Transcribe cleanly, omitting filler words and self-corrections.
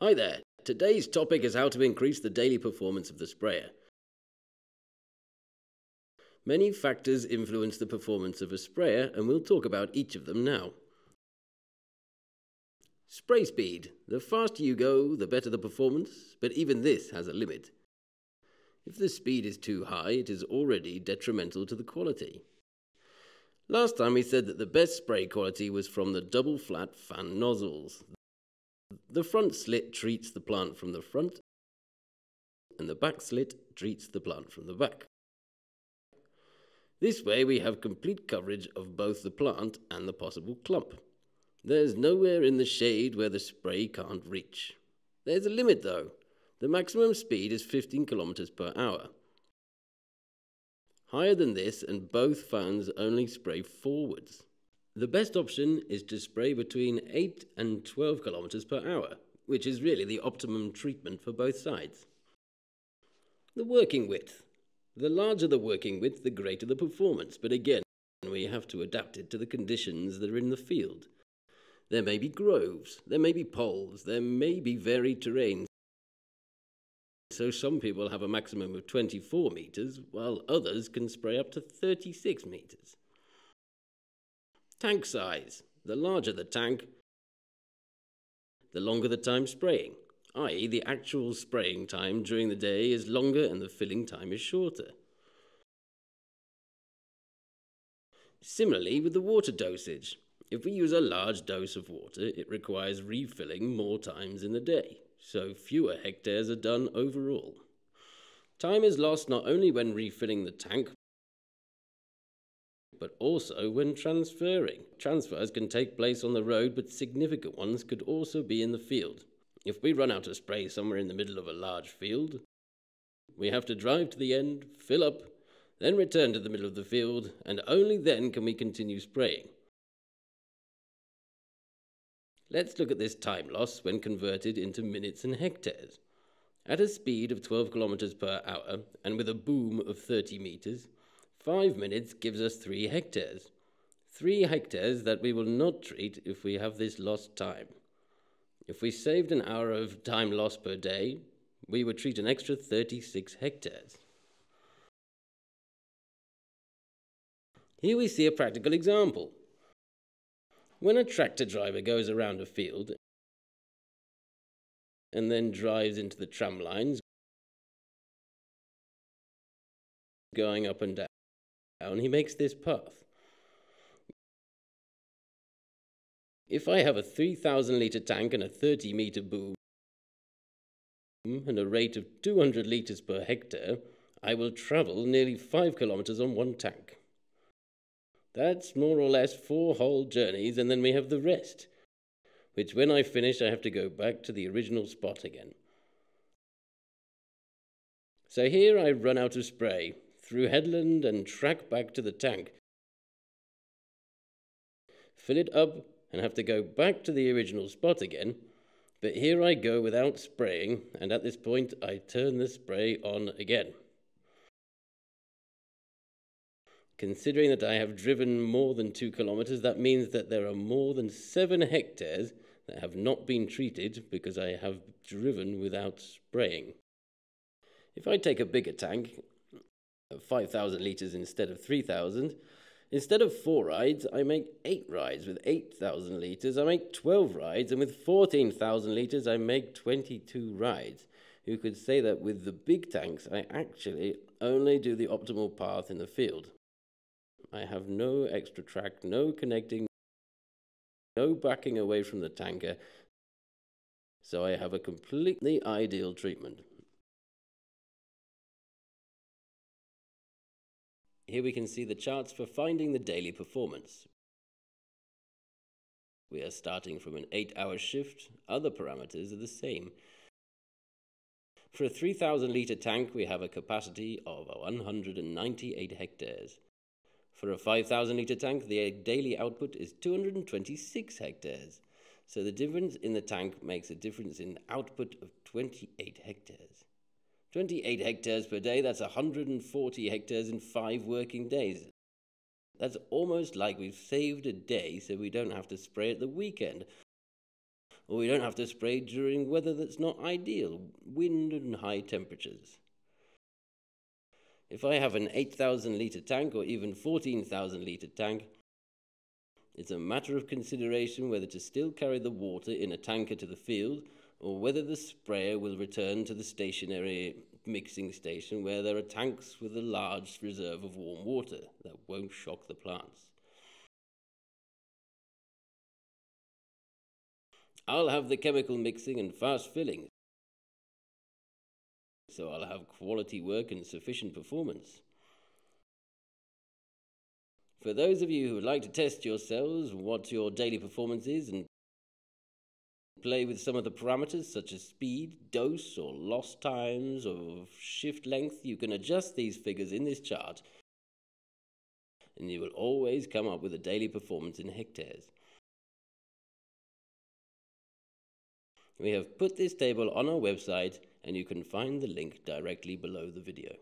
Hi there. Today's topic is how to increase the daily performance of the sprayer. Many factors influence the performance of a sprayer, and we'll talk about each of them now. Spray speed. The faster you go, the better the performance, but even this has a limit. If the speed is too high, it is already detrimental to the quality. Last time we said that the best spray quality was from the double flat fan nozzles. The front slit treats the plant from the front, and the back slit treats the plant from the back. This way we have complete coverage of both the plant and the possible clump. There's nowhere in the shade where the spray can't reach. There's a limit though. The maximum speed is 15 kilometers per hour. Higher than this, and both fans only spray forwards. The best option is to spray between 8 and 12 kilometers per hour, which is really the optimum treatment for both sides. The working width. The larger the working width, the greater the performance, but again, we have to adapt it to the conditions that are in the field. There may be groves, there may be poles, there may be varied terrains. So some people have a maximum of 24 meters, while others can spray up to 36 meters. Tank size. The larger the tank, the longer the time spraying, i.e. the actual spraying time during the day is longer and the filling time is shorter. Similarly with the water dosage. If we use a large dose of water, it requires refilling more times in the day, so fewer hectares are done overall. Time is lost not only when refilling the tank, but also when transferring. Transfers can take place on the road, but significant ones could also be in the field. If we run out of spray somewhere in the middle of a large field, we have to drive to the end, fill up, then return to the middle of the field, and only then can we continue spraying. Let's look at this time loss when converted into minutes and hectares. At a speed of 12 kilometers per hour and with a boom of 30 meters, 5 minutes gives us 3 hectares. 3 hectares that we will not treat if we have this lost time. If we saved an hour of time lost per day, we would treat an extra 36 hectares. Here we see a practical example. When a tractor driver goes around a field and then drives into the tram lines, going up and down, he makes this path. If I have a 3,000 litre tank and a 30 metre boom and a rate of 200 litres per hectare, I will travel nearly 5 kilometres on one tank. That's more or less 4 whole journeys, and then we have the rest, which when I finish I have to go back to the original spot again. So here I run out of spray, through headland and track back to the tank, fill it up and have to go back to the original spot again, but here I go without spraying, and at this point I turn the spray on again. Considering that I have driven more than 2 kilometers, that means that there are more than 7 hectares that have not been treated because I have driven without spraying. If I take a bigger tank, 5,000 litres instead of 3,000, instead of 4 rides, I make 8 rides. With 8,000 litres, I make 12 rides, and with 14,000 litres, I make 22 rides. You could say that with the big tanks, I actually only do the optimal path in the field. I have no extra track, no connecting, no backing away from the tanker, so I have a completely ideal treatment. Here we can see the charts for finding the daily performance. We are starting from an 8-hour shift. Other parameters are the same. For a 3,000 litre tank, we have a capacity of 198 hectares. For a 5,000 litre tank, the daily output is 226 hectares. So the difference in the tank makes a difference in output of 28 hectares. 28 hectares per day, that's 140 hectares in 5 working days. That's almost like we've saved a day so we don't have to spray at the weekend. or we don't have to spray during weather that's not ideal, wind and high temperatures. If I have an 8,000 litre tank or even 14,000 litre tank, it's a matter of consideration whether to still carry the water in a tanker to the field or whether the sprayer will return to the stationary mixing station where there are tanks with a large reserve of warm water that won't shock the plants. I'll have the chemical mixing and fast filling, so I'll have quality work and sufficient performance. For those of you who would like to test yourselves what your daily performance is and play with some of the parameters such as speed, dose, or lost times, or shift length, you can adjust these figures in this chart and you will always come up with a daily performance in hectares. We have put this table on our website and you can find the link directly below the video.